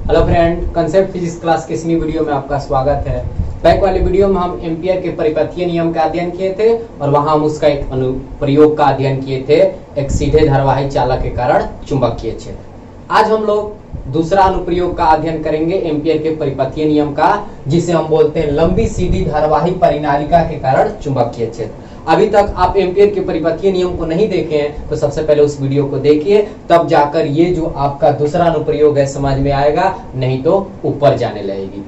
Hello friend, concept physics class के इस नई वीडियो में आपका स्वागत है। बैक वाले वीडियो में हम एम्पियर के परिपथीय नियम का अध्ययन किए थे और वहां हम उसका एक अनुप्रयोग का अध्ययन किए थे, एक सीधे धारावाही चालक के कारण चुंबकीय क्षेत्र। आज हम लोग दूसरा अनुप्रयोग का अध्ययन करेंगे एम्पियर के परिपथीय नियम का, जिसे हम बोलते हैं लंबी सीधी धारावाही परिनालिका के कारण चुंबकीय क्षेत्र। अभी तक आप एम्पियर के परिपथीय नियम को नहीं देखे हैं तो सबसे पहले उस वीडियो को देखिए, तब जाकर ये जो आपका दूसरा अनुप्रयोग है समझ में आएगा, नहीं तो ऊपर जाने लगेगी।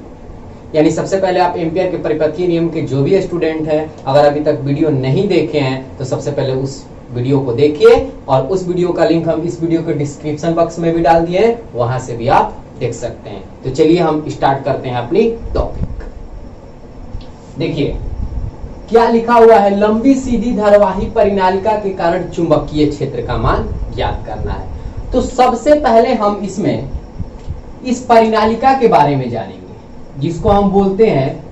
यानी सबसे पहले आप एम्पियर के परिपथीय नियम के जो भी स्टूडेंट हैं, अगर अभी तक वीडियो नहीं देखे हैं तो सबसे पहले उस वीडियो को देखिए और उस वीडियो का लिंक हम इस वीडियो के डिस्क्रिप्शन बॉक्स में भी डाल दिए हैं, वहां से भी आप देख सकते हैं। तो चलिए हम स्टार्ट करते हैं अपनी टॉपिक। देखिए क्या लिखा हुआ है, लंबी सीधी धारावाही परिनालिका के कारण चुंबकीय क्षेत्र का मान ज्ञात करना है। तो सबसे पहले हम इसमें इस परिनालिका के बारे में जानेंगे, जिसको हम बोलते हैं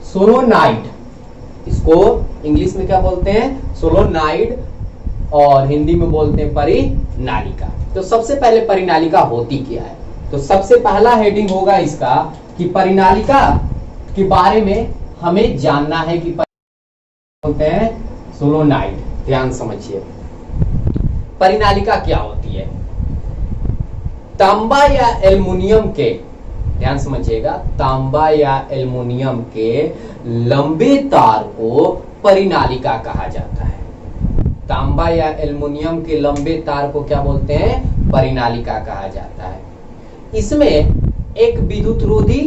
सोलोनॉइड। इसको इंग्लिश में क्या बोलते हैं? सोलोनॉइड, और हिंदी में बोलते हैं परिनालिका। तो सबसे पहले परिनालिका होती क्या है? तो सबसे पहला हेडिंग होगा इसका कि परिनालिका के बारे में हमें जानना है कि बोलते हैं सोलोनॉइड। ध्यान समझिए, परिनालिका क्या होती है? तांबा या एल्युमिनियम के, ध्यान समझिएगा, तांबा या एल्युमिनियम के लंबे तार को परिनालिका कहा जाता है। तांबा या एल्युमिनियम के लंबे तार को क्या बोलते हैं? परिनालिका कहा जाता है। इसमें एक विद्युतरोधी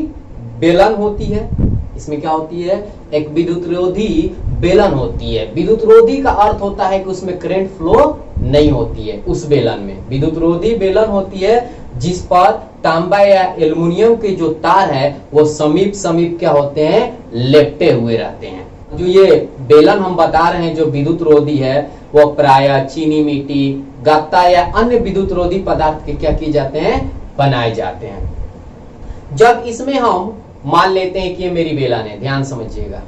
बेलन होती है। इसमें क्या होती है? एक विद्युतरोधी बेलन होती है। विद्युतरोधी का अर्थ होता है कि उसमें करंट फ्लो नहीं होती है। उस बेलन में विद्युतरोधी बेलन होती है, जिस पर तांबा या एल्युमिनियम के जो तार है वो समीप समीप क्या होते हैं? लेपटे हुए रहते हैं। जो ये बेलन हम बता रहे हैं जो विद्युतरोधी है, वो प्रायः चीनी मिट्टी, गत्ता या अन्य विद्युतरोधी पदार्थ के क्या किए जाते हैं? बनाए जाते हैं। जब इसमें हम मान लेते हैं कि ये मेरी बेलन है, ध्यान समझिएगा,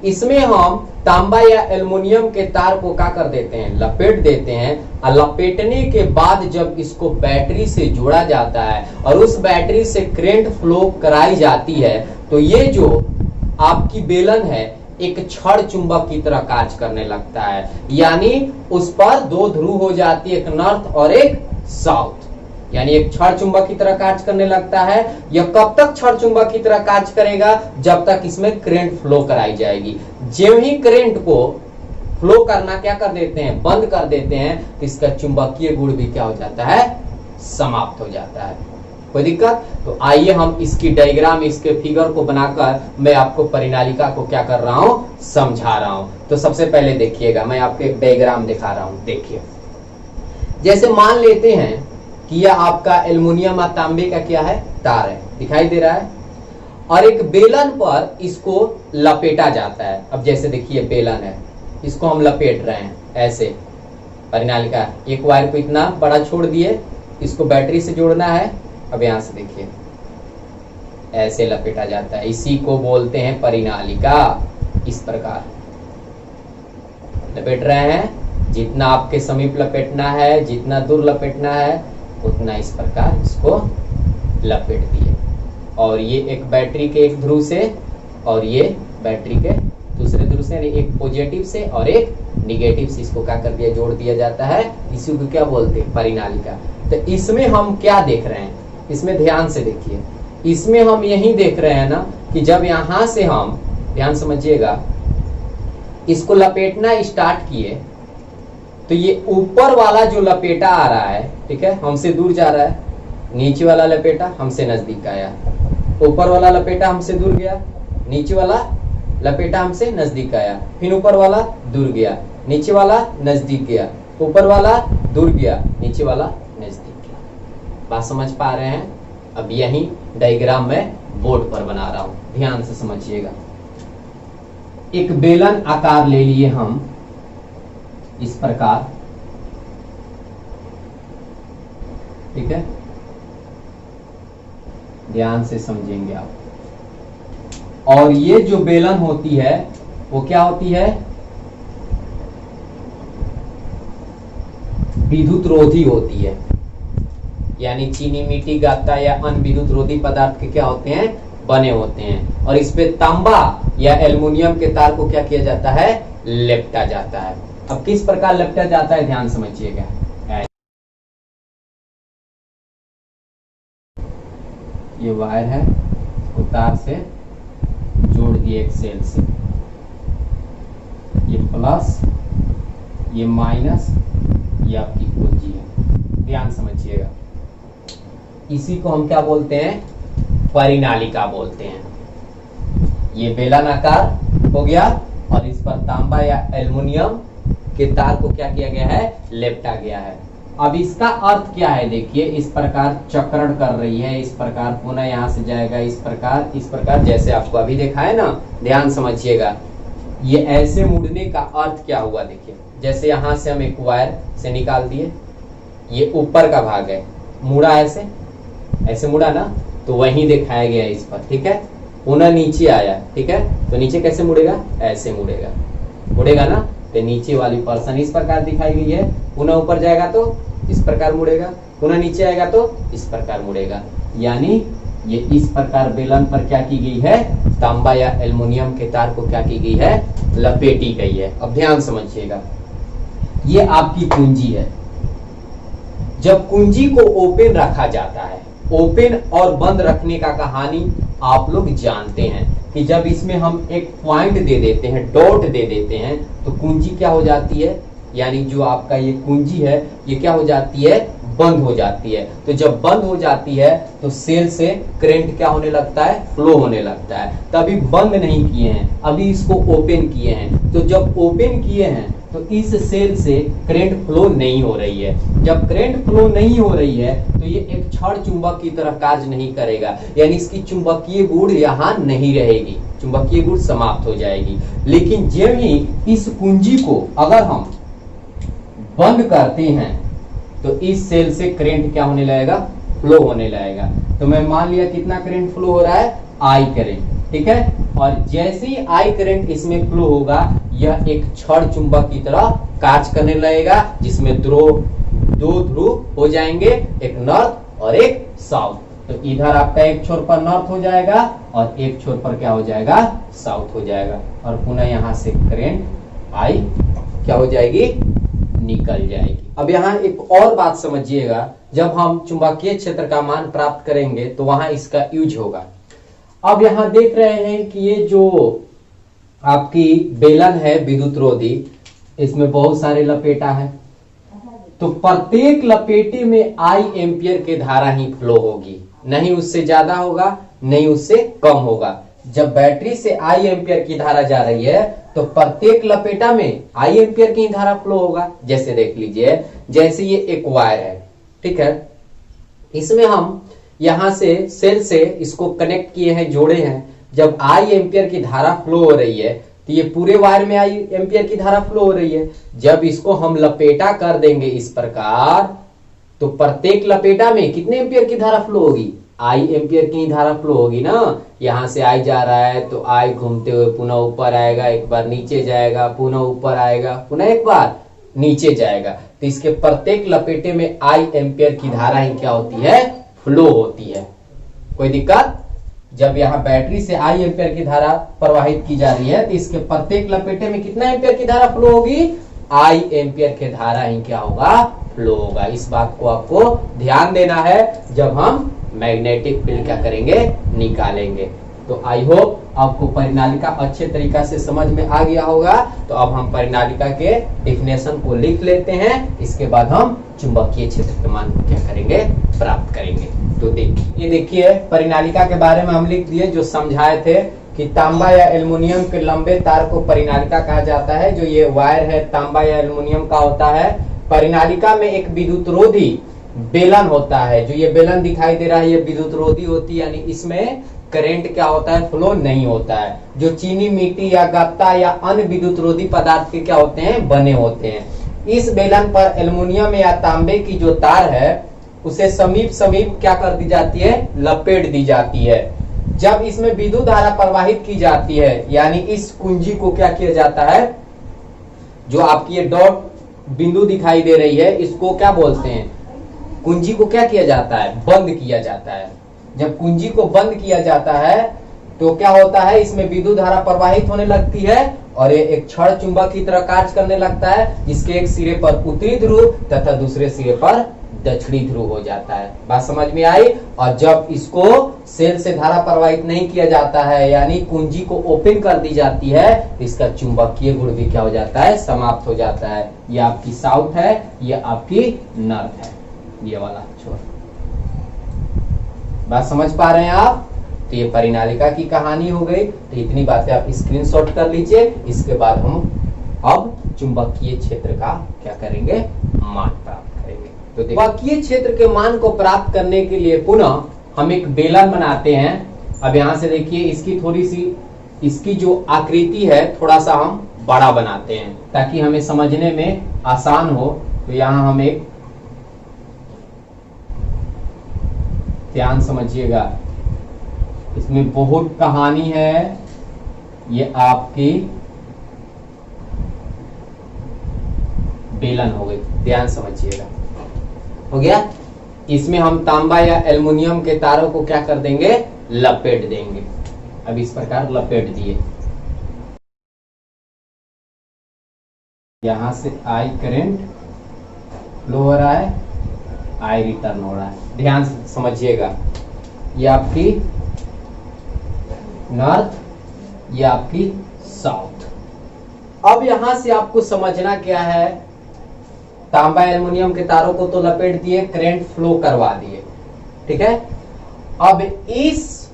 इसमें हम तांबा या एल्युमिनियम के तार को क्या कर देते हैं? लपेट देते हैं। और लपेटने के बाद जब इसको बैटरी से जोड़ा जाता है और उस बैटरी से करंट फ्लो कराई जाती है, तो ये जो आपकी बेलन है एक क्षण चुंबक की तरह कार्य करने लगता है। यानी उस पर दो ध्रुव हो जाती है, एक नॉर्थ और एक साउथ। यानी एक क्षण चुंबक की तरह कार्य करने लगता है। यह कब तक क्षण चुंबक की तरह कार्य करेगा? जब तक इसमें करंट फ्लो कराई जाएगी। जो ही करंट को फ्लो करना क्या कर देते हैं? बंद कर देते हैं, तो इसका चुंबकीय गुण भी क्या हो जाता है? समाप्त हो जाता है। कोई दिक्कत? तो आइए हम इसकी डायग्राम, इसके फिगर को बनाकर मैं आपको परिनालिका को क्या कर रहा हूं? समझा रहा हूं। तो सबसे पहले देखिएगा, मैं आपको एक डायग्राम दिखा रहा हूं। देखिए, जैसे मान लेते हैं कि यह आपका एल्युमिनियम और तांबे का क्या है? तार है, दिखाई दे रहा है, और एक बेलन पर इसको लपेटा जाता है। अब जैसे देखिए बेलन है, इसको हम लपेट रहे हैं ऐसे। परिनालिका एक वायर को इतना बड़ा छोड़ दिए, इसको बैटरी से जोड़ना है। अब यहां से देखिए ऐसे लपेटा जाता है, इसी को बोलते हैं परिनालिका। इस प्रकार लपेट रहे हैं, जितना आपके समीप लपेटना है, जितना दूर लपेटना है, उतना इस प्रकार इसको लपेट दिए। और ये एक बैटरी के एक ध्रुव से और ये बैटरी के दूसरे ध्रुव से, एक पॉजिटिव से और एक निगेटिव से इसको क्या कर दिया? जोड़ दिया जाता है। इसी को क्या बोलते हैं? परिनालिका। तो इसमें हम क्या देख रहे हैं? इसमें ध्यान से देखिए, इसमें हम यही देख रहे हैं ना कि जब यहां से हम, ध्यान समझिएगा, इसको लपेटना स्टार्ट किए, तो ये ऊपर वाला जो लपेटा आ रहा है, ठीक है, हमसे दूर जा रहा है। नीचे वाला लपेटा हमसे नजदीक आया, ऊपर वाला लपेटा हमसे दूर गया, नीचे वाला लपेटा हमसे नजदीक आया, फिर ऊपर वाला दूर गया, नीचे वाला नजदीक गया, ऊपर वाला दूर गया, नीचे वाला नजदीक गया। बात समझ पा रहे हैं? अब यही डायग्राम मैं बोर्ड पर बना रहा हूं, ध्यान से समझिएगा। एक बेलन आकार ले लिए हम इस प्रकार, ठीक है, ध्यान से समझेंगे आप। और ये जो बेलन होती है वो क्या होती है? विद्युत रोधी होती है। यानी चीनी मिट्टी गाता या अन्य विद्युत रोधी पदार्थ के क्या होते हैं, बने होते हैं। और इस पे तांबा या एल्युमिनियम के तार को क्या किया जाता है, लेपटा जाता है। अब किस प्रकार लेपटा जाता है ध्यान समझिएगा। ये वायर है, उसको तार से जोड़ दिए एक सेल से, ये प्लस ये माइनस, ये आपकी कुंजी है। ध्यान समझिएगा, इसी को हम क्या बोलते हैं, परिनालिका बोलते हैं। ये बेलनाकार हो गया और इस पर तांबा या एल्युमिनियम के तार को क्या किया गया है, लेपटा गया है। अब इसका अर्थ क्या है, देखिए इस प्रकार चक्रण कर रही है, इस प्रकार पुनः यहां से जाएगा, इस प्रकार जैसे आपको अभी देखा है ना। ध्यान समझिएगा, ये ऐसे मुड़ने का अर्थ क्या हुआ, देखिए जैसे यहां से हम एक वायर से निकाल दिए, ये ऊपर का भाग है, मुड़ा ऐसे मुड़ा ना, तो वही दिखाया गया है इस पर, ठीक है। पुनः नीचे आया, ठीक है, तो नीचे कैसे मुड़ेगा, ऐसे मुड़ेगा ना, तो नीचे वाली पर्सन इस प्रकार दिखाई गई है। पुनः ऊपर जाएगा तो इस प्रकार मुड़ेगा, पुनः नीचे आएगा तो इस प्रकार मुड़ेगा। यानी ये इस प्रकार बेलन पर क्या की गई है, तांबा या एल्युमिनियम के तार को क्या की गई है, लपेटी गई है। अब ध्यान समझिएगा, ये आपकी कुंजी है। जब कुंजी को ओपन रखा जाता है, ओपन और बंद रखने का कहानी आप लोग जानते हैं कि जब इसमें हम एक पॉइंट दे देते हैं, डॉट दे देते हैं, तो कुंजी क्या हो जाती है, यानी जो आपका ये कुंजी है ये क्या हो जाती है, बंद हो जाती है। तो जब बंद हो जाती है तो सेल से करंट क्या होने लगता है, फ्लो होने लगता है। तभी बंद नहीं किए हैं, अभी इसको ओपन किए हैं। तो जब ओपन किए हैं तो इस सेल से करंट फ्लो नहीं हो रही है। जब करंट फ्लो नहीं हो रही है तो ये एक क्षण चुंबक की तरह कार्य नहीं करेगा, यानी इसकी चुंबकीय गुण यहाँ नहीं रहेगी, चुंबकीय गुण समाप्त हो जाएगी। लेकिन जब ही इस कुंजी को अगर हम बंद करते हैं तो इस सेल से करंट क्या होने लगेगा, फ्लो होने लगेगा। तो मैं मान लिया कितना करंट फ्लो हो रहा है, आई करंट, ठीक है। और जैसे ही आई करंट इसमें फ्लो होगा, यह एक क्षण चुंबक की तरह कार्य करने लगेगा, जिसमें दो ध्रुव हो जाएंगे, एक नॉर्थ और एक साउथ। तो इधर आपका एक छोर पर नॉर्थ हो जाएगा और एक छोर पर क्या हो जाएगा, साउथ हो जाएगा। और पुनः यहां से करंट आई क्या हो जाएगी, निकल जाएगी। अब यहाँ एक और बात समझिएगा, जब हम चुंबकीय क्षेत्र का मान प्राप्त करेंगे तो वहां इसका यूज होगा। अब यहाँ देख रहे हैं कि ये जो आपकी बेलन है विद्युत रोधी, इसमें बहुत सारे लपेटा है, तो प्रत्येक लपेटे में आई एम्पियर के धारा ही फ्लो होगी, नहीं उससे ज्यादा होगा नहीं उससे कम होगा। जब बैटरी से आई एम्पियर की धारा जा रही है तो प्रत्येक लपेटा में आई एम्पियर की धारा फ्लो होगा। जैसे देख लीजिए, जैसे ये एक वायर है, ठीक है, इसमें हम यहां से सेल से इसको कनेक्ट किए हैं, जोड़े हैं। जब आई एम्पियर की धारा फ्लो हो रही है तो ये पूरे वायर में आई एम्पियर की धारा फ्लो हो रही है। जब इसको हम लपेटा कर देंगे इस प्रकार, तो प्रत्येक लपेटा में कितने एम्पियर की धारा फ्लो होगी, आई एम्पियर की धारा फ्लो होगी ना। यहां से आई जा रहा है तो आई घूमते हुए पुनः ऊपर आएगा, एक बार नीचे जाएगा, पुनः ऊपर आएगा, पुनः एक बार नीचे जाएगा। तो इसके प्रत्येक लपेटे में आई एम्पियर की धारा ही क्या होती है, फ्लो होती है। कोई दिक्कत, जब यहाँ बैटरी से आई एम्पियर की धारा प्रवाहित की जा रही है तो इसके प्रत्येक लपेटे में कितना एम्पियर की धारा फ्लो होगी, आई एम्पियर की धारा ही क्या होगा, फ्लो होगा। इस बात को आपको ध्यान देना है जब हम मैग्नेटिक फील्ड क्या करेंगे, निकालेंगे। तो आई होप आपको परिनालिका अच्छे तरीका से समझ में आ गया होगा। तो अब हम परिनालिका के डिफिनेशन को लिख लेते हैं, इसके बाद हम चुंबकीय क्षेत्र के मान को क्या करेंगे, प्राप्त करेंगे। तो देखिए, ये देखिए परिनालिका के बारे में हम लिख दिए, जो समझाए थे कि तांबा या एल्युमिनियम के लंबे तार को परिनालिका कहा जाता है। जो ये वायर है तांबा या एल्युमिनियम का होता है। परिनालिका में एक विद्युत रोधी बेलन होता है, जो ये बेलन दिखाई दे रहा है ये विद्युत रोधी होती है, यानी इसमें करंट क्या होता है, फ्लो नहीं होता है। जो चीनी मिट्टी या गत्ता या अन्य विद्युत रोधी पदार्थ के क्या होते हैं, बने होते हैं। इस बेलन पर एल्युमिनियम या तांबे की जो तार है उसे समीप क्या कर दी जाती है, लपेट दी जाती है। जब इसमें विद्युत धारा प्रवाहित की जाती है, यानी इस कुंजी को क्या किया जाता है, जो आपकी ये डॉट बिंदु दिखाई दे रही है, इसको क्या बोलते हैं, कुंजी को क्या किया जाता है, बंद किया जाता है। जब कुंजी को बंद किया जाता है तो क्या होता है, इसमें विद्युत धारा प्रवाहित होने लगती है और ये एक क्षण चुंबक की तरह कार्य करने लगता है। इसके एक सिरे पर उत्तरी ध्रुव तथा दूसरे सिरे पर दक्षिणी ध्रुव हो जाता है। बात समझ में आई। और जब इसको सेल से धारा प्रवाहित नहीं किया जाता है, यानी कुंजी को ओपन कर दी जाती है, तो इसका चुंबकीय गुण भी क्या हो जाता है, समाप्त हो जाता है। ये आपकी साउथ है, ये आपकी नॉर्थ है, ये वाला छोर। बात समझ पा रहे हैं आप। तो ये परिनालिका की कहानी हो गई। तो इतनी बातें आप स्क्रीनशॉट कर लीजिए। इसके बाद हम अब चुंबकीय क्षेत्र का क्या करेंगे, मान प्राप्त करेंगे। तो चुंबकीय क्षेत्र के मान को प्राप्त करने के लिए पुनः हम एक बेलन बनाते हैं। अब यहां से देखिए, इसकी थोड़ी सी, इसकी जो आकृति है थोड़ा सा हम बड़ा बनाते हैं ताकि हमें समझने में आसान हो। तो यहां हम एक, ध्यान समझिएगा, इसमें बहुत कहानी है। ये आपकी बेलन हो गई, ध्यान समझिएगा। हो गया। इसमें हम तांबा या एल्युमिनियम के तारों को क्या कर देंगे, लपेट देंगे। अब इस प्रकार लपेट दिए। यहां से आई करंट फ्लो हो रहा है, आई रिटर्न हो रहा है। ध्यान से समझिएगा। ये आपकी नॉर्थ, ये आपकी साउथ। अब यहां से आपको समझना क्या है, तांबा एल्युमिनियम के तारों को तो लपेट दिए, करंट फ्लो करवा दिए, ठीक है। अब इस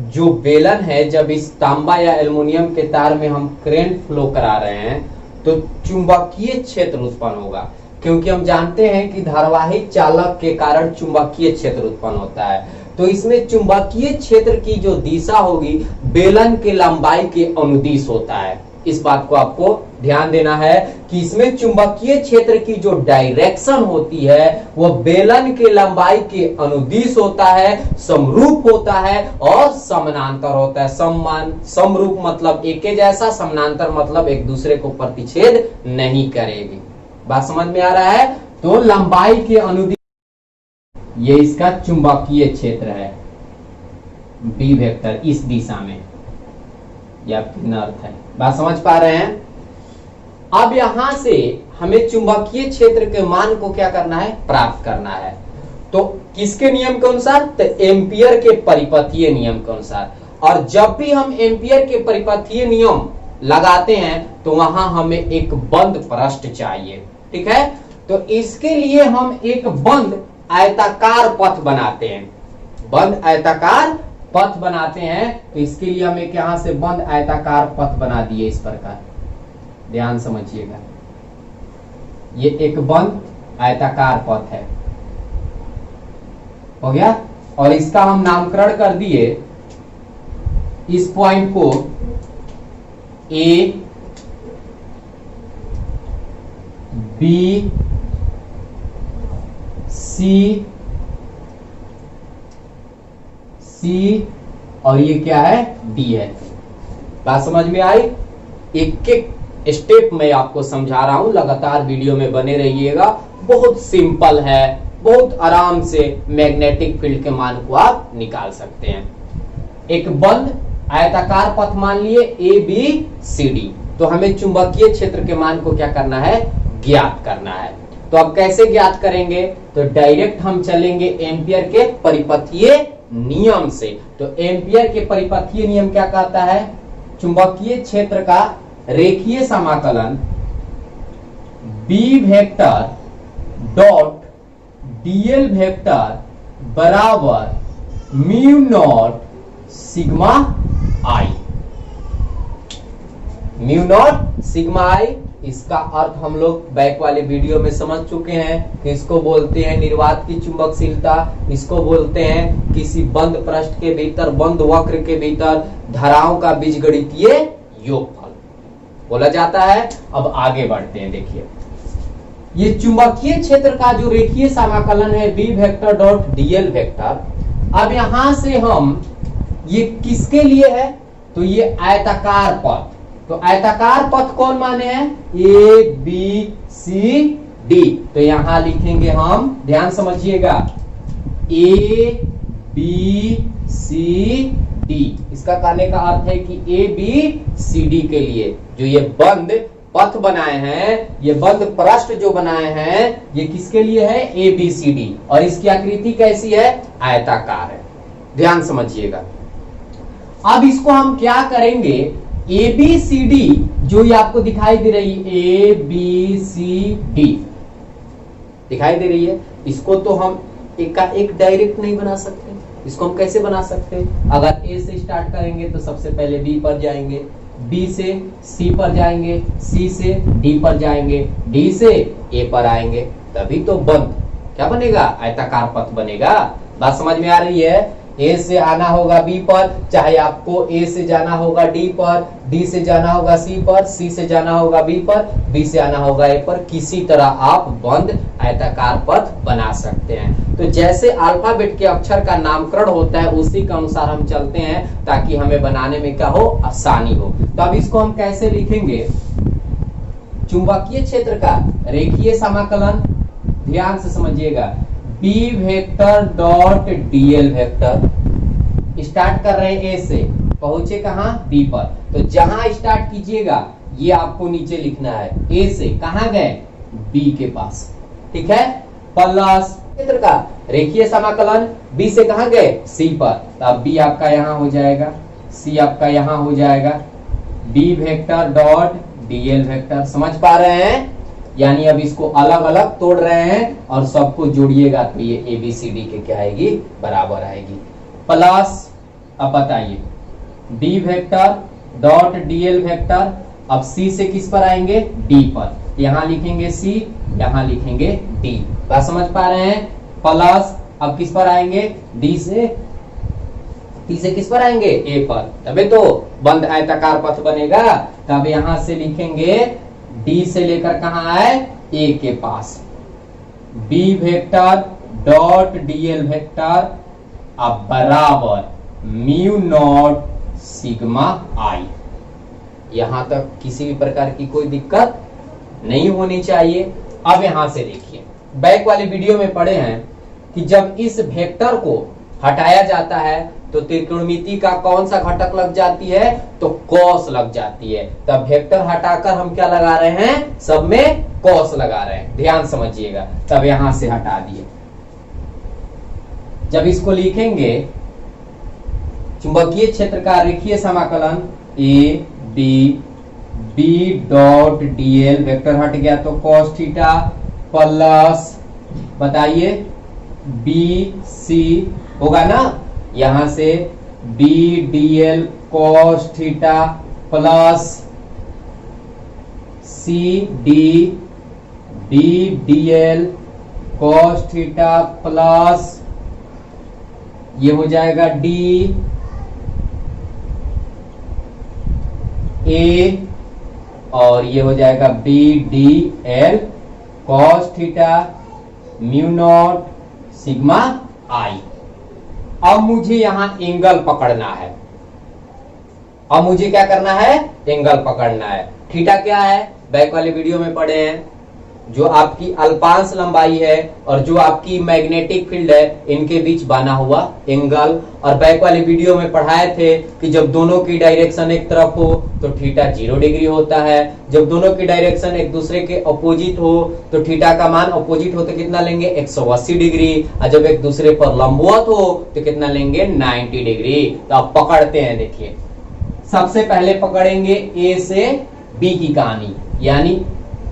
जो बेलन है, जब इस तांबा या एल्युमिनियम के तार में हम करंट फ्लो करा रहे हैं तो चुंबकीय क्षेत्र उत्पन्न होगा, क्योंकि हम जानते हैं कि धारावाहिक चालक के कारण चुंबकीय क्षेत्र उत्पन्न होता है। तो इसमें चुंबकीय क्षेत्र की जो दिशा होगी बेलन के लंबाई के अनुदिश होता है। इस बात को आपको ध्यान देना है कि इसमें चुंबकीय क्षेत्र की जो डायरेक्शन होती है वो बेलन के लंबाई के अनुदिश होता है, समरूप होता है और समानांतर होता है। समरूप मतलब एक जैसा, समानांतर मतलब एक दूसरे को प्रतिच्छेद नहीं करेगी। बात समझ में आ रहा है। तो लंबाई के अनुदिश, ये इसका चुंबकीय क्षेत्र है, बी वेक्टर इस दिशा में, यह आपकी नॉर्थ है। बात समझ पा रहे हैं। अब यहां से हमें चुंबकीय क्षेत्र के मान को क्या करना है, प्राप्त करना है। तो किसके नियम के अनुसार, तो एम्पियर के परिपथीय नियम के अनुसार। और जब भी हम एम्पियर के परिपथीय नियम लगाते हैं तो वहां हमें एक बंद पृष्ठ चाहिए, ठीक है। तो इसके लिए हम एक बंद आयताकार पथ बनाते हैं, बंद आयताकार पथ बनाते हैं। तो इसके लिए हम एक यहां से बंद आयताकार पथ बना दिए इस प्रकार, ध्यान समझिएगा। ये एक बंद आयताकार पथ है, हो गया। और इसका हम नामकरण कर दिए, इस पॉइंट को ए, बी, सी, सी और ये क्या है, डी है। बात समझ में आई। एक एक स्टेप मैं आपको समझा रहा हूं, लगातार वीडियो में बने रहिएगा। बहुत सिंपल है, बहुत आराम से मैग्नेटिक फील्ड के मान को आप निकाल सकते हैं। एक बंद आयताकार पथ मान लिए ए, बी, सी, डी। तो हमें चुंबकीय क्षेत्र के मान को क्या करना है, ज्ञात करना है। तो अब कैसे ज्ञात करेंगे, तो डायरेक्ट हम चलेंगे एम्पियर के परिपथीय नियम से। तो एम्पियर के परिपथीय नियम क्या कहता है, चुंबकीय क्षेत्र का रेखीय समाकलन B vector dot DL vector बराबर mu naught sigma I. Mu naught sigma I, इसका अर्थ हम लोग बैक वाले वीडियो में समझ चुके हैं कि इसको बोलते हैं निर्वात की चुंबकशीलता, इसको बोलते हैं किसी बंद पृष्ठ के भीतर, बंद वक्र के भीतर धाराओं का बीजगणितीय योगफल बोला जाता है। अब आगे बढ़ते हैं। देखिए, ये चुंबकीय क्षेत्र का जो रेखीय समाकलन है B vector dot DL vector. अब यहां से हम ये किसके लिए है, तो ये आयताकार पथ। तो आयताकार पथ कौन माने हैं, ए, बी, सी, डी। तो यहां लिखेंगे हम, ध्यान समझिएगा, ए बी सी डी। इसका कहने का अर्थ है कि ए बी सी डी के लिए जो ये बंद पथ बनाए हैं, ये बंद पृष्ठ जो बनाए हैं, ये किसके लिए है? A B C D. और इसकी आकृति कैसी है? आयताकार है। ध्यान समझिएगा। अब इसको हम क्या करेंगे, ए बी सी डी जो ये आपको दिखाई दे रही है, ए बी सी डी दिखाई दे रही है, इसको तो हम एक का एक डायरेक्ट नहीं बना सकते। इसको हम कैसे बना सकते हैं? अगर ए से स्टार्ट करेंगे तो सबसे पहले बी पर जाएंगे, बी से सी पर जाएंगे, सी से डी पर जाएंगे, डी से ए पर आएंगे, तभी तो बंद क्या बनेगा? आयताकार पथ बनेगा। बात समझ में आ रही है? ए से आना होगा बी पर, चाहे आपको ए से जाना होगा डी पर, डी से जाना होगा सी पर, सी से जाना होगा बी पर, बी से आना होगा ए पर, किसी तरह आप बंद आयताकार पथ बना सकते हैं। तो जैसे अल्फाबेट के अक्षर का नामकरण होता है उसी के अनुसार हम चलते हैं ताकि हमें बनाने में क्या हो? आसानी हो। तो अब इसको हम कैसे लिखेंगे? चुंबकीय क्षेत्र का रेखीय समाकलन, ध्यान से समझिएगा, B vector dot DL vector. Start कर रहे हैं ए से, पहुंचे कहां? बी पर। तो जहां स्टार्ट कीजिएगा ये आपको नीचे लिखना है। ए से कहां गए? बी के पास, ठीक है। प्लस क्षेत्र का रेखीय समाकलन, बी से कहां गए? सी पर। तो अब बी आपका यहां हो जाएगा, सी आपका यहां हो जाएगा, B vector dot DL vector. समझ पा रहे हैं? यानी अब इसको अलग अलग तोड़ रहे हैं और सबको जोड़िएगा तो ये ए बी सी डी के क्या आएगी? बराबर आएगी। प्लस अब बताइए, B vector dot DL vector, अब सी से किस पर आएंगे? डी पर। यहां लिखेंगे सी, यहां लिखेंगे डी। बात समझ पा रहे हैं? प्लस अब किस पर आएंगे? डी से, टी से किस पर आएंगे? ए पर, तभी तो बंद आयताकार पथ बनेगा। तब यहां से लिखेंगे डी से लेकर कहां आए? ए के पास, B vector dot DL vector अब बराबर म्यू नॉट सिग्मा आई। यहां तक किसी भी प्रकार की कोई दिक्कत नहीं होनी चाहिए। अब यहां से देखिए, बैक वाले वीडियो में पढ़े हैं कि जब इस वेक्टर को हटाया जाता है तो त्रिकोणमिति का कौन सा घटक लग जाती है? तो कॉस लग जाती है। तब वेक्टर हटाकर हम क्या लगा रहे हैं? सब में कॉस लगा रहे हैं। ध्यान समझिएगा। तब यहां से हटा दिए। जब इसको लिखेंगे चुंबकीय क्षेत्र का रेखीय समाकलन, A D B dot DL, vector हट गया तो कॉस थीटा, प्लस बताइए बी सी होगा ना, यहां से B D L cos theta plus C D B D L cos theta plus ये हो जाएगा डी ए और ये हो जाएगा B D L cos theta mu naught sigma I. अब मुझे यहां एंगल पकड़ना है। अब मुझे क्या करना है? एंगल पकड़ना है। थीटा क्या है? बैक वाले वीडियो में पढ़े हैं, जो आपकी अल्पांश लंबाई है और जो आपकी मैग्नेटिक फील्ड है, इनके बीच बना हुआ एंगल। और बैक वाले वीडियो में पढ़ाए थे कि जब दोनों की डायरेक्शन एक तरफ हो तो थीटा 0 डिग्री होता है, जब दोनों की डायरेक्शन एक दूसरे के अपोजिट हो तो थीटा का मान अपोजिट हो तो कितना लेंगे? 180 डिग्री। और जब एक दूसरे पर लंबवत हो तो कितना लेंगे? 90 डिग्री। तो आप पकड़ते हैं, देखिए सबसे पहले पकड़ेंगे ए से बी की कहानी, यानी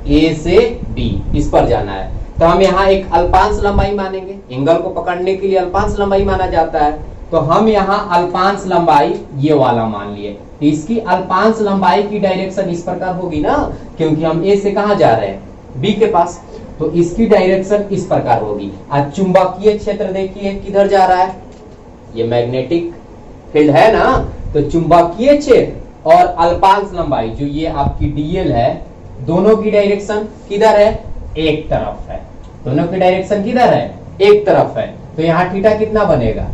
ए से बी, इस पर जाना है। तो हम यहाँ एक अल्पांश लंबाई मानेंगे। एंगल को पकड़ने के लिए अल्पांश लंबाई माना जाता है, तो हम यहाँ अल्पांश लंबाई ये वाला मान लिए। तो इसकी अल्पांश लंबाई की डायरेक्शन इस प्रकार होगी ना, क्योंकि हम ए से कहां जा रहे हैं? बी के पास। तो इसकी डायरेक्शन इस प्रकार होगी। आज चुंबकीय क्षेत्र देखिए किधर जा रहा है? ये मैग्नेटिक फील्ड है ना, तो चुंबकीय क्षेत्र और अल्पांश लंबाई जो ये आपकी डीएल है, दोनों की डायरेक्शन किधर है? एक तरफ है। दोनों की डायरेक्शन किधर है? एक तरफ है। तो यहाँ थीटा कितना बनेगा?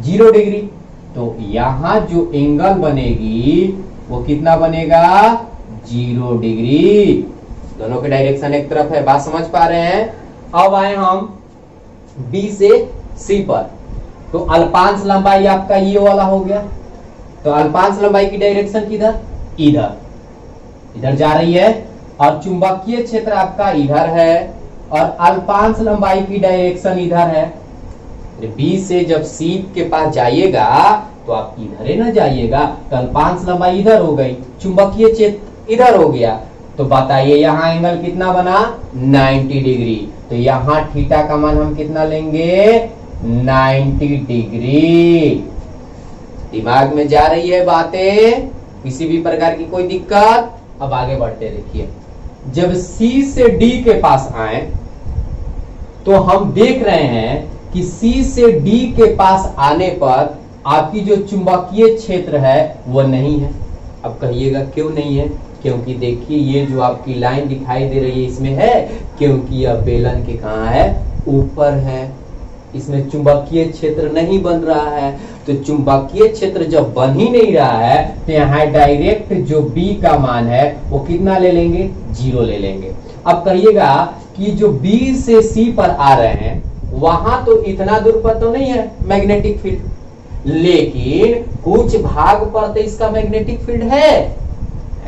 0 डिग्री। तो यहाँ जो एंगल बनेगी वो कितना बनेगा? 0 डिग्री। दोनों के डायरेक्शन एक तरफ है, बात समझ पा रहे हैं। अब आए हम बी से सी पर, तो अल्पांश लंबाई आपका ये वाला हो गया, तो अल्पांश लंबाई की डायरेक्शन किधर, इधर, इधर जा रही है, और चुंबकीय क्षेत्र आपका इधर है, और अल्पांश लंबाई की डायरेक्शन इधर है। बी से जब सी के पास जाइएगा तो आप इधर ही ना जाइएगा, तो अल्पांश लंबाई इधर हो गई, चुंबकीय क्षेत्र इधर हो गया, तो बताइए यहां एंगल कितना बना, 90 डिग्री। तो यहां थीटा का मान हम कितना लेंगे, 90 डिग्री। दिमाग में जा रही है बातें, किसी भी प्रकार की कोई दिक्कत। अब आगे बढ़ते देखिए, जब सी से डी के पास आए तो हम देख रहे हैं कि सी से डी के पास आने पर आपकी जो चुंबकीय क्षेत्र है वो नहीं है। अब कहिएगा क्यों नहीं है, क्योंकि देखिए ये जो आपकी लाइन दिखाई दे रही है इसमें है, क्योंकि यह बेलन के कहां है, ऊपर है, इसमें चुंबकीय क्षेत्र नहीं बन रहा है। तो चुंबकीय क्षेत्र जब बन ही नहीं रहा है तो यहाँ डायरेक्ट जो बी का मान है वो कितना ले लेंगे, 0 ले लेंगे। अब कहिएगा कि जो बी से सी पर आ रहे हैं वहां तो इतना दूर पर तो नहीं है मैग्नेटिक फील्ड, लेकिन कुछ भाग पर तो इसका मैग्नेटिक फील्ड है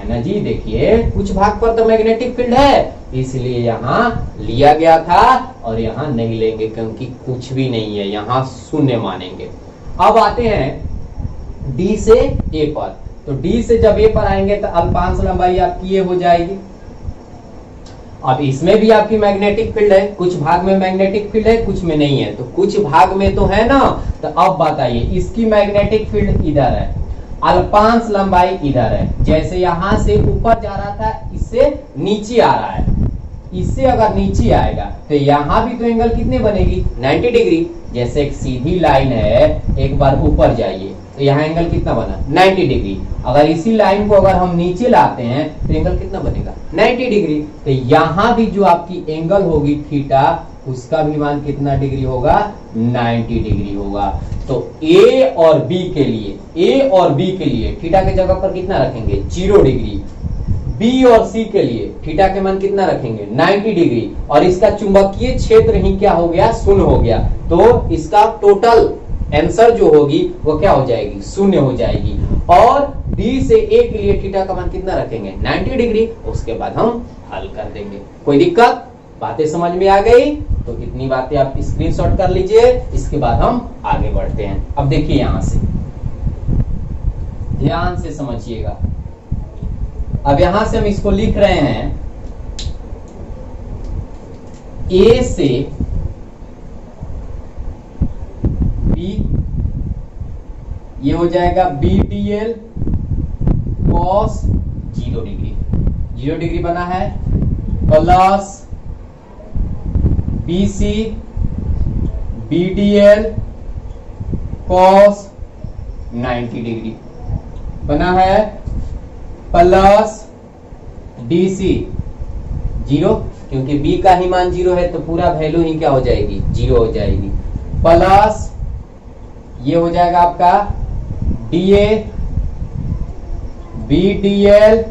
ना जी। देखिए कुछ भाग पर तो मैग्नेटिक फील्ड है, इसलिए यहां लिया गया था और यहां नहीं लेंगे क्योंकि कुछ भी नहीं है, यहां शून्य मानेंगे। अब आते हैं डी से ए पर, तो डी से जब ए पर आएंगे तो अल्पांश लंबाई आपकी ये हो जाएगी। अब इसमें भी आपकी मैग्नेटिक फील्ड है, कुछ भाग में मैग्नेटिक फील्ड है, कुछ में नहीं है, तो कुछ भाग में तो है ना। तो अब बताइए इसकी मैग्नेटिक फील्ड इधर है, अल्पांश लंबाई इधर है, जैसे यहां से ऊपर जा रहा था इससे नीचे आ रहा है, इससे अगर नीचे आएगा तो यहां भी तो एंगल कितने बनेगी, 90 डिग्री। जैसे एक सीधी लाइन है, एक बार ऊपर जाइए तो यहाँ एंगल कितना बना, 90 डिग्री। अगर इसी लाइन को अगर हम नीचे लाते हैं तो एंगल कितना बनेगा, 90 डिग्री। तो यहाँ भी जो आपकी एंगल होगी थीटा, उसका भी मान कितना डिग्री होगा, 90 डिग्री होगा। तो ए और बी के लिए, ए और बी के लिए थीटा के जगह पर कितना रखेंगे, 0 डिग्री। बी और सी के लिए थीटा के मान कितना रखेंगे, 90 डिग्री, और इसका चुंबकीय क्षेत्र ही क्या हो गया, शून्य हो गया। तो इसका टोटल आंसर जो होगी वो क्या हो जाएगी, शून्य हो जाएगी। और डी से ए के लिए थीटा का मान कितना रखेंगे, 90 डिग्री। उसके बाद हम हल कर देंगे। कोई दिक्कत, बातें समझ में आ गई? तो इतनी बातें आप स्क्रीनशॉट कर लीजिए, इसके बाद हम आगे बढ़ते हैं। अब देखिए यहां से ध्यान से समझिएगा। अब यहां से हम इसको लिख रहे हैं, ए से बी, ये हो जाएगा B D L cos 0 degree, 0 degree बना है, plus B C B D L cos 90 degree बना है, प्लस डी सी 0, क्योंकि बी का ही मान 0 है तो पूरा वैल्यू ही क्या हो जाएगी, 0 हो जाएगी, प्लस ये हो जाएगा आपका D A B D L,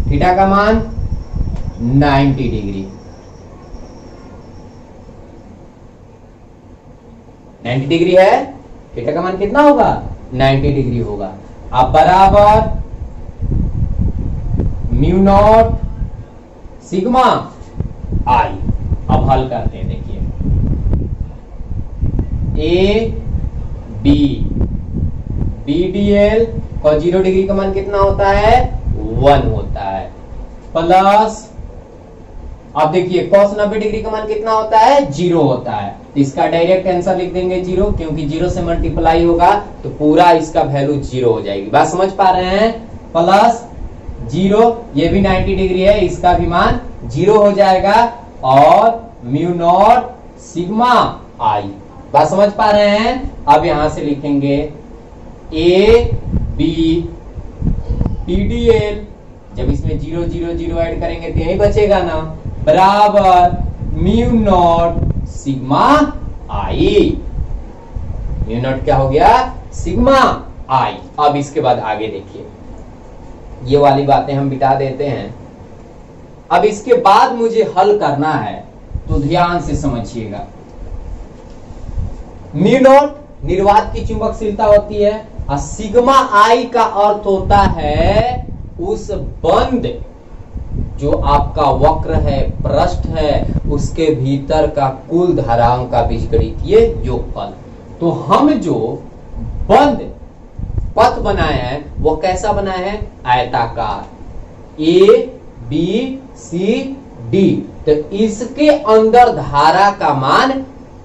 theta का मान 90 डिग्री, 90 डिग्री है, थीटा का मान कितना होगा, 90 डिग्री होगा। अब बराबर म्यू नॉट सिग्मा आई। अब हल करते हैं, देखिए A B B D L और 0 डिग्री का मान कितना होता है, 1 होता है, प्लस अब देखिए cos 90 डिग्री का मान कितना होता है, 0 होता है। तो इसका डायरेक्ट आंसर लिख देंगे 0, क्योंकि 0 से मल्टीप्लाई होगा तो पूरा इसका वैल्यू 0 हो जाएगी। बात समझ पा रहे हैं? प्लस 0, ये भी 90 डिग्री है, इसका भी मान 0 हो जाएगा, और म्यू नॉट सिग्मा आई। बात समझ पा रहे हैं? अब यहां से लिखेंगे A B P D L, जब इसमें 0 0 0 ऐड करेंगे तो यही बचेगा ना, बराबर mu naught sigma I. Mu not क्या हो गया, सिग्मा आई। अब इसके बाद आगे देखिए, ये वाली बातें हम बिता देते हैं। अब इसके बाद मुझे हल करना है, तो ध्यान से समझिएगा। म्यू नॉट निर्वात की चुंबकशीलता होती है और सिग्मा आई का अर्थ होता है उस बंद जो आपका वक्र है, पृष्ठ है, उसके भीतर का कुल धाराओं का बीजगणितीय योगफल। तो हम जो बंद पथ बनाए हैं वो कैसा बनाए हैं? आयताकार, ए बी सी डी। तो इसके अंदर धारा का मान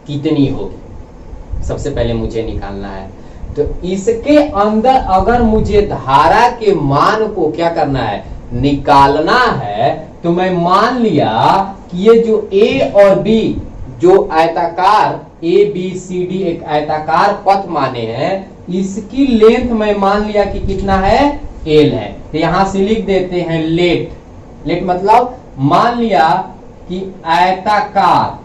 कितनी होगी, सबसे पहले मुझे निकालना है। तो इसके अंदर अगर मुझे धारा के मान को क्या करना है, निकालना है, तो मैं मान लिया कि ये जो ए और बी जो आयताकार ए बी सी डी एक आयताकार पथ माने हैं, इसकी लेंथ मैं मान लिया कि कितना है, एल है। तो यहां से लिख देते हैं लेट। लेट मतलब मान लिया कि आयताकार,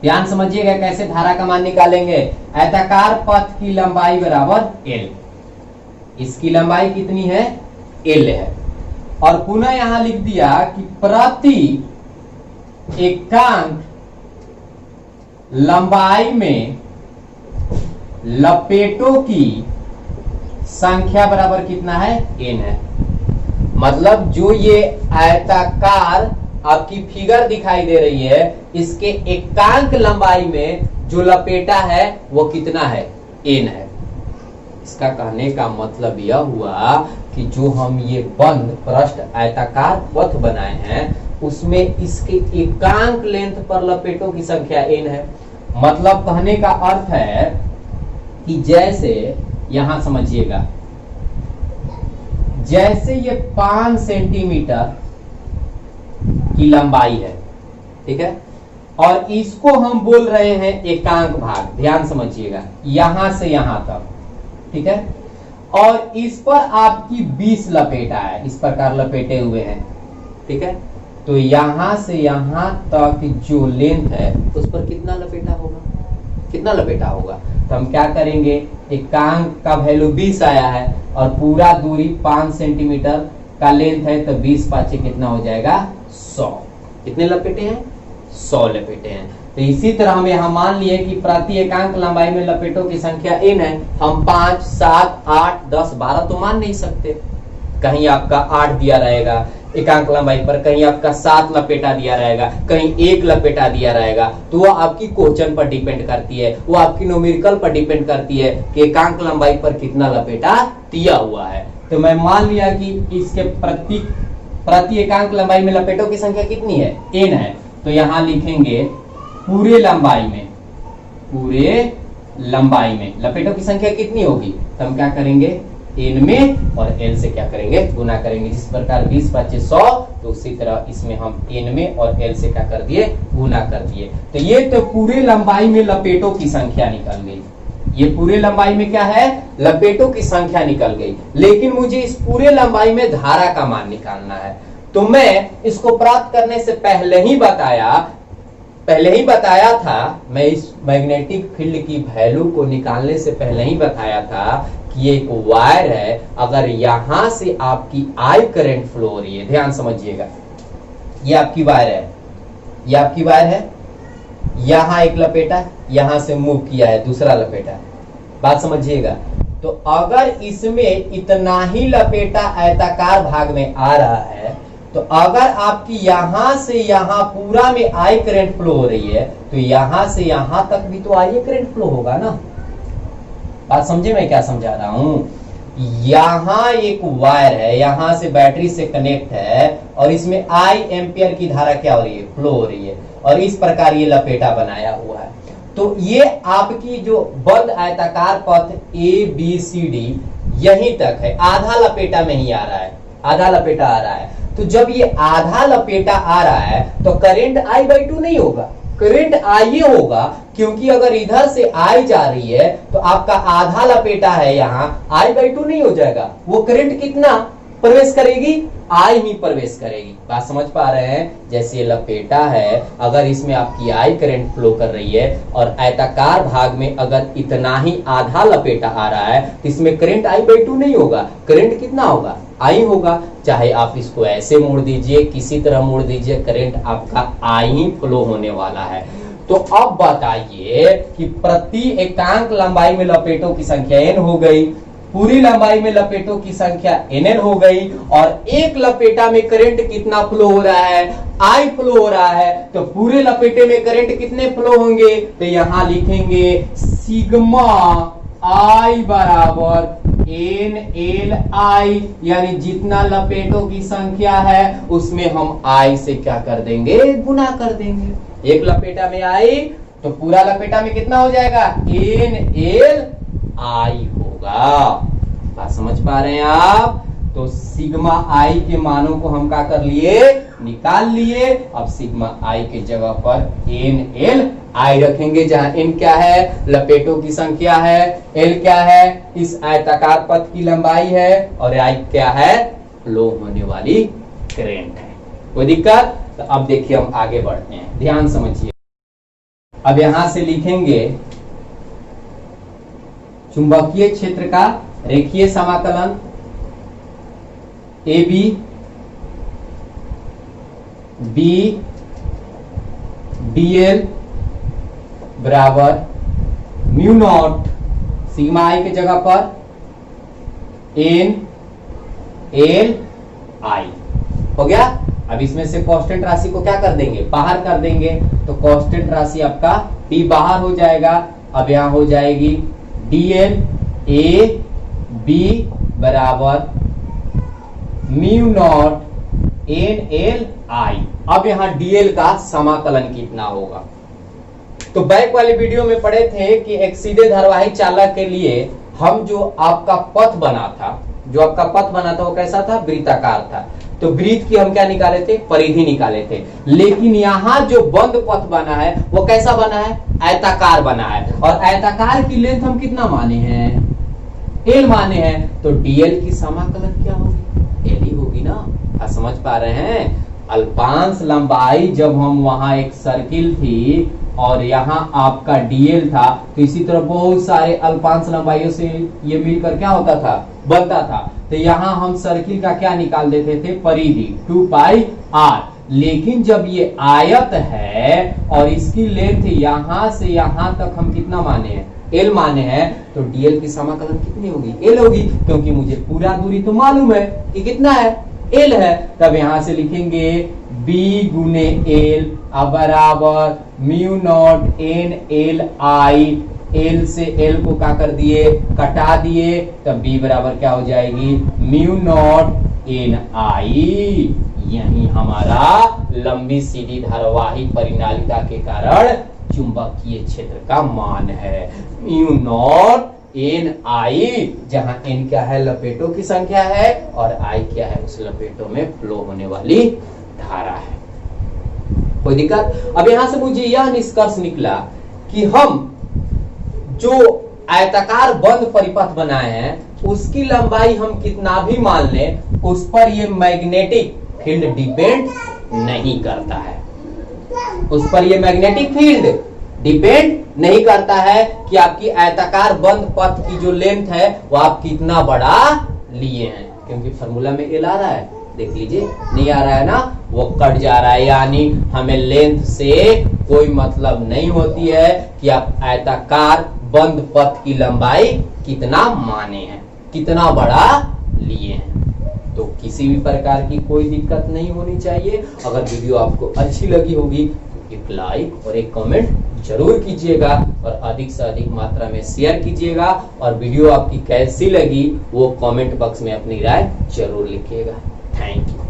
ध्यान समझिएगा कैसे धारा का मान निकालेंगे। आयताकार पथ की लंबाई बराबर एल, इसकी लंबाई कितनी है, एल है। और पुनः यहां लिख दिया कि प्रति एकांक लंबाई में लपेटों की संख्या बराबर कितना है, एन है। मतलब जो ये आयताकार आपकी फिगर दिखाई दे रही है, इसके एकांक लंबाई में जो लपेटा है वो कितना है, एन है। इसका कहने का मतलब यह हुआ कि जो हम ये बंद पृष्ठ आयताकार पथ बनाए हैं उसमें इसके एकांक लेंथ पर लपेटों की संख्या एन है। मतलब कहने का अर्थ है कि जैसे यहां समझिएगा, जैसे ये 5 सेंटीमीटर की लंबाई है, ठीक है, और इसको हम बोल रहे हैं एकांक भाग, ध्यान समझिएगा, यहां से यहां तक, ठीक है, और इस पर आपकी 20 लपेटा है, इस प्रकार लपेटे हुए हैं, ठीक है। तो यहां से यहां तक जो लेंथ है उस पर कितना लपेटा होगा, कितना लपेटा होगा। तो हम क्या करेंगे, एकांक का वैल्यू 20 आया है और पूरा दूरी 5 सेंटीमीटर का लेंथ है, तो 20 पाँच कितना हो जाएगा, 100। कितने लपेटे हैं, 100 लपेटे हैं। तो इसी तरह हम यहाँ मान लिए कि प्रति एकांक लंबाई में लपेटों की संख्या n है। हम 5, 7, 8, 10, 12 तो मान नहीं सकते। कहीं आपका 8 दिया रहेगा एकांक लंबाई पर, कहीं आपका 7 लपेटा दिया रहेगा, कहीं 1 लपेटा दिया रहेगा। तो वो आपकी क्वेश्चन पर डिपेंड करती है, वो आपकी न्यूमेरिकल पर डिपेंड करती है कि एकांक लंबाई पर कितना लपेटा दिया हुआ है। तो मैं मान लिया कि इसके प्रति एकांक लंबाई में लपेटों की संख्या कितनी है, n है। तो यहां लिखेंगे पूरे लंबाई में लपेटों की संख्या कितनी होगी, तो हम क्या करेंगे, n में और l से क्या करेंगे, गुना करेंगे। जिस प्रकार 20 5 100, तो उसी तरह इसमें हम n में और l से क्या कर दिए, गुना कर दिए। तो ये तो पूरे लंबाई में लपेटों की संख्या निकल गई। ये पूरे लंबाई में क्या है, लपेटों की संख्या निकल गई। लेकिन मुझे इस पूरे लंबाई में धारा का मान निकालना है। तो मैं इसको प्राप्त करने से पहले ही बताया था, मैं इस मैग्नेटिक फील्ड की वैल्यू को निकालने से पहले ही बताया था कि ये एक वायर है। अगर यहां से आपकी आई करंट फ्लो हो रही है, ध्यान समझिएगा, ये आपकी वायर है, ये आपकी वायर है, यहां एक लपेटा, यहां से मूव किया है दूसरा लपेटा, बात समझिएगा। तो अगर इसमें इतना ही लपेटा आयताकार भाग में आ रहा है, तो अगर आपकी यहां से यहां पूरा में आई करंट फ्लो हो रही है, तो यहां से यहां तक भी तो आई करंट फ्लो होगा ना। बात समझे मैं क्या समझा रहा हूं। यहां एक वायर है, यहां से बैटरी से कनेक्ट है और इसमें आई एम्पियर की धारा क्या हो रही है, फ्लो हो रही है, और इस प्रकार ये लपेटा बनाया हुआ है। तो ये आपकी जो बंद आयताकार पथ ए बी सी डी यहीं तक है, आधा लपेटा में ही आ रहा है, आधा लपेटा आ रहा है। तो जब ये आधा लपेटा आ रहा है तो करंट I/2 नहीं होगा, करंट IA होगा, क्योंकि अगर इधर से I जा रही है तो आपका आधा लपेटा है, यहाँ I/2 नहीं हो जाएगा। वो करंट कितना, प्रवेश करेगी? आई ही प्रवेश करेगी। बात समझ पा रहे हैं? जैसे ये लपेटा है, अगर इसमें आपकी आई करंट फ्लो कर रही है और आयताकार भाग में अगर इतना ही आधा लपेटा आ रहा है तो इसमें करंट I/2 नहीं होगा, करंट कितना होगा? आई होगा। चाहे आप इसको ऐसे मोड़ दीजिए, किसी तरह मोड़ दीजिए, करंट आपका आई ही फ्लो होने वाला है। तो अब बताइए कि प्रति एकांक लंबाई में लपेटों की संख्या n हो गई, पूरी लंबाई में लपेटों की संख्या nn हो गई, और एक लपेटा में करंट कितना फ्लो हो रहा है? I फ्लो हो रहा है। तो पूरे लपेटे में करंट कितने फ्लो होंगे? तो यहां लिखेंगे सिग्मा I बराबर NLI, यानी जितना लपेटों की संख्या है उसमें हम I से क्या कर देंगे? गुना कर देंगे। एक लपेटा में I तो पूरा लपेटा में कितना हो जाएगा? NLI होगा। बात समझ पा रहे हैं आप? तो सिग्मा I के मानों को हम क्या कर लिए? निकाल लिए। अब सिग्मा I के जगह पर NLI रखेंगे, जहां n क्या है? लपेटों की संख्या है, L क्या है? इस आयताकार पथ की लंबाई है, और I क्या है? फ्लो होने वाली करंट है। कोई दिक्कत? तो अब देखिए हम आगे बढ़ते हैं, ध्यान समझिए। अब यहां से लिखेंगे चुंबकीय क्षेत्र का रेखीय समाकलन AB B dl बराबर म्यू नॉट सिग्मा I के जगह पर n l I हो गया। अब इसमें से कांस्टेंट राशि को क्या कर देंगे? बाहर कर देंगे। तो कांस्टेंट राशि आपका p बाहर हो जाएगा। अब यहां हो जाएगी dl a b बराबर म्यू नॉट NLI। अब यहां dl का समाकलन कितना होगा? तो बैक वाली वीडियो में पढ़े थे कि एक सीधे धारावाही चालक के लिए हम जो आपका पथ बना था, वो कैसा था? वृत्ताकार था। तो वृत्त की हम क्या निकाले थे? परिधि निकाले थे। लेकिन यहां जो बंद पथ बना है वो कैसा बना है? आयताकार बना है। और आयताकार की लेंथ हम कितना माने हैं? L माने हैं। तो dl की समाकलन क्या होगी? L ही होगी ना। समझ पा रहे हैं? अल्पांश लंबाई जब हम वहां एक सर्किल थी और यहाँ आपका dl था, तो इसी तरह बहुत सारे अल्पांश लंबाइयों से ये मिलकर क्या होता था? बनता था। तो यहाँ हम सर्किल का क्या निकाल देते थे? परिधि 2πr। लेकिन जब ये आयत है और इसकी लेंथ यहां से यहां तक हम कितना माने हैं? L माने हैं। तो dl की समाकलन कितनी होगी? L होगी, क्योंकि मुझे पूरा दूरी तो मालूम है कि कितना है? L है। तब यहां से लिखेंगे B गुने L बराबर म्यू नॉट NLI। L से L को क्या कर दिए? कटा दिए। तब B बराबर क्या हो जाएगी? Mu naught NI। यही हमारा लंबी सीधी धारावाही परिनालिका के कारण चुंबकीय क्षेत्र का मान है, म्यू नॉट NI, जहां n क्या है? लपेटों की संख्या है, और I क्या है? उस लपेटों में फ्लो होने वाली धारा है। कोई दिक्कत? अब यहां से मुझे यह निष्कर्ष निकला कि हम जो आयताकार बंद परिपथ बनाए हैं उसकी लंबाई हम कितना भी मान लें, उस पर ये मैग्नेटिक फील्ड डिपेंड नहीं करता है। उस पर ये मैग्नेटिक फील्ड डिपेंड नहीं करता है कि आपकी आयताकार बंद पथ की जो लेंथ है वो आप कितना बड़ा लिए हैं, क्योंकि फॉर्मूला में L आ रहा है। देख लीजिए, नहीं आ रहा है ना, वो कट जा रहा है। यानी हमें लेंथ से कोई मतलब नहीं होती है कि आप आयताकार बंद पथ की लंबाई कितना माने हैं, कितना बड़ा लिए हैं। तो किसी भी प्रकार की कोई दिक्कत नहीं होनी चाहिए। अगर वीडियो आपको अच्छी लगी होगी तो एक लाइक और एक कमेंट जरूर कीजिएगा, और अधिक से अधिक मात्रा में शेयर कीजिएगा। और वीडियो आपकी कैसी लगी वो कमेंट बॉक्स में अपनी राय जरूर लिखिएगा। Thank you.